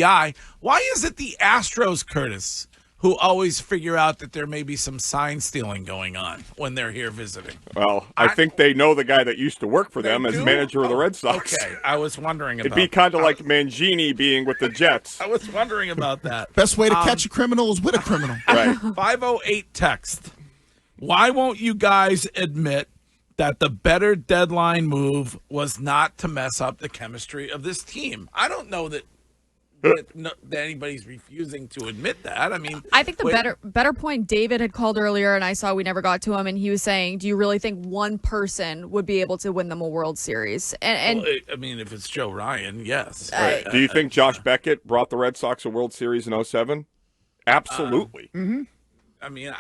Why is it the Astros, Curtis, who always figure out that there may be some sign stealing going on when they're here visiting? Well, I think they know the guy that used to work for them as do? manager of the Red Sox. Okay, I was wondering about It'd be kind of like Mangini being with the Jets. I was wondering about that. Best way to catch a criminal is with a criminal. Right. 508 text. Why won't you guys admit that the better deadline move was not to mess up the chemistry of this team? I don't know that anybody's refusing to admit that. I mean, I think the better point David had called earlier, and I saw we never got to him, and he was saying, do you really think one person would be able to win them a World Series? And I mean, if it's Joe Ryan, yes. Do you think Josh Beckett brought the Red Sox a World Series in 07? Absolutely. I mean,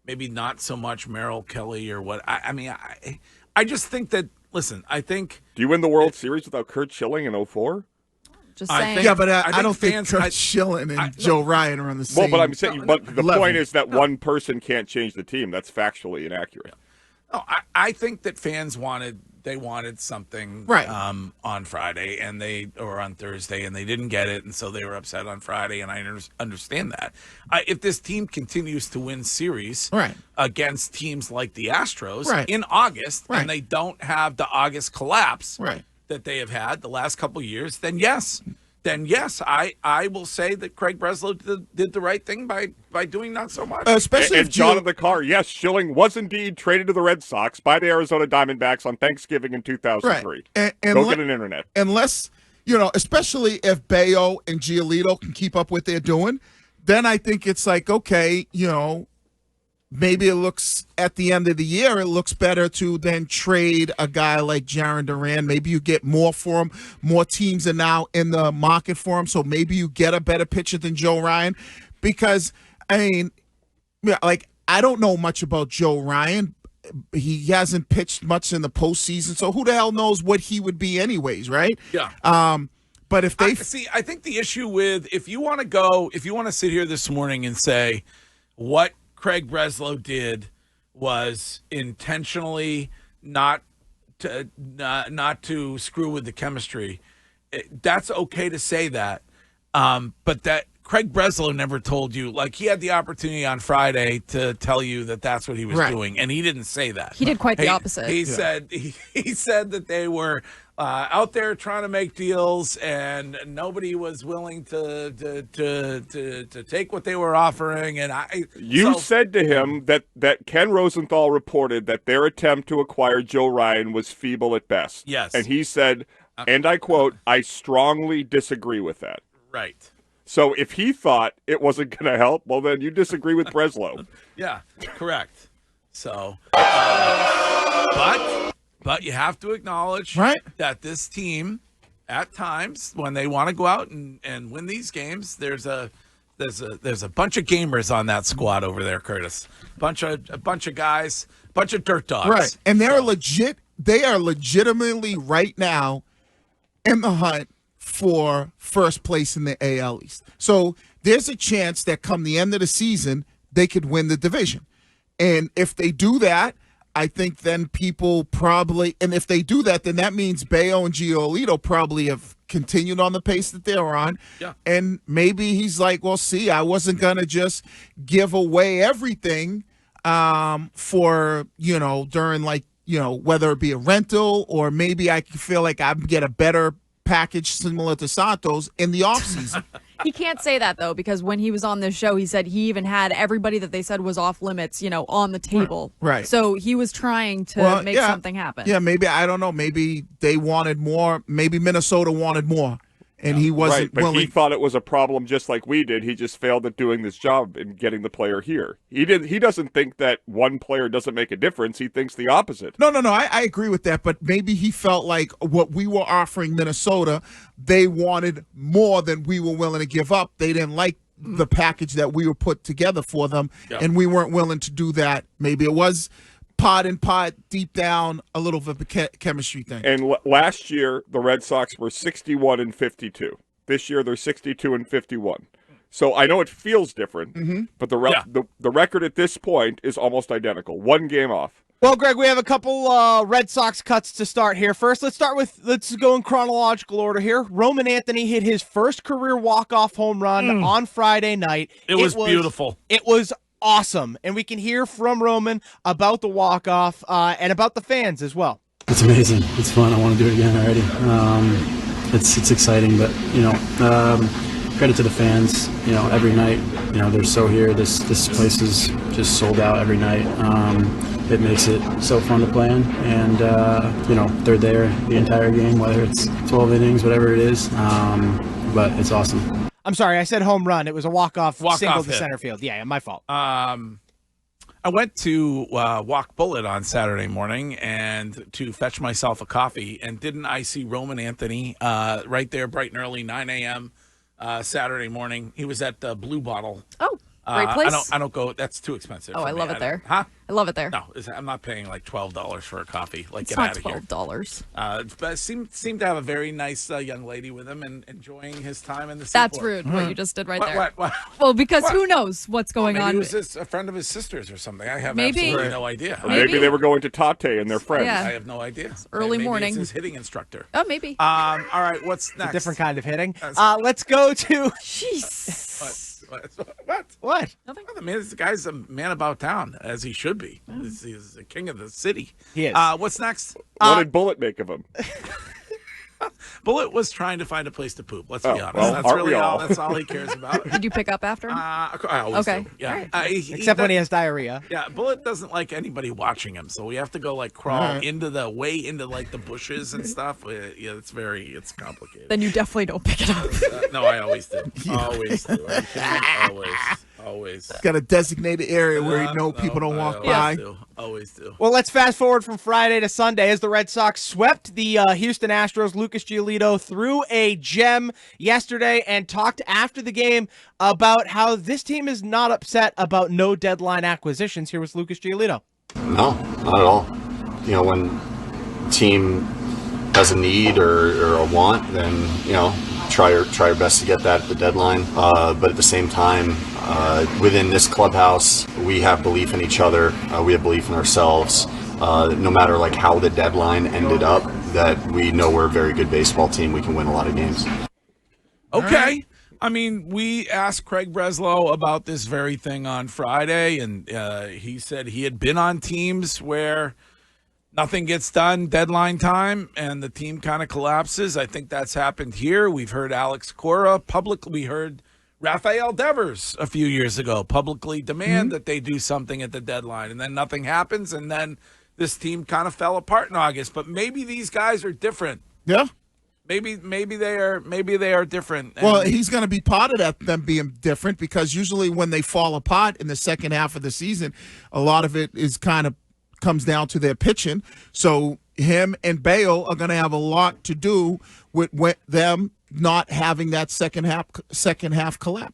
maybe not so much Merrill Kelly or what. I just think that, listen, I think. Do you win the World Series without Kurt Schilling in 04? just saying. Yeah, but I don't fans, think Kurt Schilling and Joe Ryan are on the same. Well, but I'm saying, but the level. point is that one person can't change the team. That's factually inaccurate. No, I think that fans wanted something right on Friday or on Thursday, and they didn't get it, and so they were upset on Friday, and I understand that. If this team continues to win series against teams like the Astros in August, and they don't have the August collapse that they have had the last couple of years, then yes, I will say that Craig Breslow did the right thing by doing not so much. Especially and John in the car, yes, Schilling was indeed traded to the Red Sox by the Arizona Diamondbacks on Thanksgiving in 2003. And go get an internet. Unless, especially if Bello and Giolito can keep up what they're doing, then I think it's like, okay, maybe it looks at the end of the year, it looks better to then trade a guy like Jarren Duran. Maybe you get more for him. More teams are now in the market for him, so maybe you get a better pitcher than Joe Ryan. Because, I don't know much about Joe Ryan. He hasn't pitched much in the postseason, so who the hell knows what he would be anyways, right? Yeah. But if they I think the issue with if you want to sit here this morning and say what Craig Breslow did was intentionally not to screw with the chemistry. That's okay to say that, but that Craig Breslow never told you. Like, he had the opportunity on Friday to tell you that that's what he was doing, and he didn't say that. He did quite the opposite. He said that they were out there trying to make deals, and nobody was willing to take what they were offering. And you said to him that Ken Rosenthal reported that their attempt to acquire Joe Ryan was feeble at best. Yes, and he said, and I quote, "I strongly disagree with that." Right. So if he thought it wasn't going to help, well, then you disagree with Breslow. Yeah, correct. So, but you have to acknowledge that this team, at times, when they want to go out and win these games, there's a bunch of gamers on that squad over there, Curtis. A bunch of guys, bunch of dirt dogs. Right, and they are legitimately right now in the hunt for first place in the AL East. So there's a chance that come the end of the season, they could win the division. And if they do that, I think then people probably, and if they do that, then that means Bello and Giolito probably have continued on the pace that they're on. Yeah. And maybe he's like, well, see, I wasn't going to just give away everything for, during whether it be a rental or maybe I feel like I can get a better package similar to Santos in the offseason. He can't say that, though, because when he was on this show, he said he even had everybody that they said was off limits, on the table. Right. So he was trying to make something happen. Yeah, maybe, I don't know, maybe they wanted more. Maybe Minnesota wanted more, and he wasn't but willing. He thought it was a problem just like we did. He just failed at doing this job and getting the player here. He doesn't think that one player doesn't make a difference. He thinks the opposite. No, I agree with that, but maybe he felt like what we were offering Minnesota, they wanted more than we were willing to give up. They didn't like the package that we were put together for them, and we weren't willing to do that. Maybe it was pot and pot deep down a little bit of a chemistry thing. And last year, the Red Sox were 61-52. This year, they're 62-51. So I know it feels different, but the record at this point is almost identical. One game off. Well, Greg, we have a couple Red Sox cuts to start here. First, let's go in chronological order here. Roman Anthony hit his first career walk-off home run on Friday night. It was beautiful. It was awesome. And we can hear from Roman about the walk-off and about the fans as well. It's amazing. It's fun. I want to do it again already. It's exciting, but, credit to the fans, every night, they're so here. This place is just sold out every night. It makes it so fun to play in, and they're there the entire game, whether it's 12 innings, whatever it is, but it's awesome. I'm sorry, I said home run. It was a walk-off single to hit. center field. Yeah, my fault. I went to walk Bullet on Saturday morning and to fetch myself a coffee, and didn't I see Roman Anthony right there bright and early, 9 a.m. Saturday morning. He was at the Blue Bottle. Oh, great place. I don't go. That's too expensive. Oh, I love it there. Huh? I love it there. No, I'm not paying like $12 for a coffee. Like, It's get not out of here. $12. But seemed to have a very nice young lady with him and enjoying his time in the That's seaport. rude, what you just did right there. What? Well, because who knows what's going Maybe on. it was a friend of his sister's or something. I have Maybe. absolutely no idea. Or maybe they were going to Tate and their friends. Yeah. I have no idea. Early Maybe morning. It's his hitting instructor. Oh, maybe. All right, what's next? A different kind of hitting. Let's go to... Jeez. What? Nothing. Well, the guy's a man about town, as he should be. He's the king of the city. He is. What's next? What did Bullet make of him? Bullet was trying to find a place to poop. Let's be honest. Well, That's aren't really we all? That's all he cares about. Did you pick up after him? I always Okay. do. Yeah. All Except when he has diarrhea. Yeah, Bullet doesn't like anybody watching him, so we have to go like crawl into the like the bushes and stuff. Yeah, it's complicated. Then you definitely don't pick it up. No, I always do. Always do. Are you kidding me? Always. Got a designated area where people don't walk by. Always do. Well, let's fast forward from Friday to Sunday as the Red Sox swept the Houston Astros. Lucas Giolito threw a gem yesterday and talked after the game about how this team is not upset about no deadline acquisitions. Here was Lucas Giolito. No, not at all. When team has a need or a want, then, try your best to get that at the deadline. But at the same time, within this clubhouse, we have belief in each other. We have belief in ourselves. No matter like how the deadline ended up, that we know we're a very good baseball team. We can win a lot of games. Okay. I mean, we asked Craig Breslow about this very thing on Friday, and he said he had been on teams where nothing gets done deadline time and the team kind of collapses. I think that's happened here. We've heard Alex Cora publicly. We heard Rafael Devers a few years ago publicly demand that they do something at the deadline, and then nothing happens, and then this team kind of fell apart in August. But maybe these guys are different. Yeah. Maybe they are different. Well, he's going to be part of that, them being different, because usually when they fall apart in the second half of the season, a lot of it is kind of comes down to their pitching. So him and Bello are going to have a lot to do with them not having that second half collapse.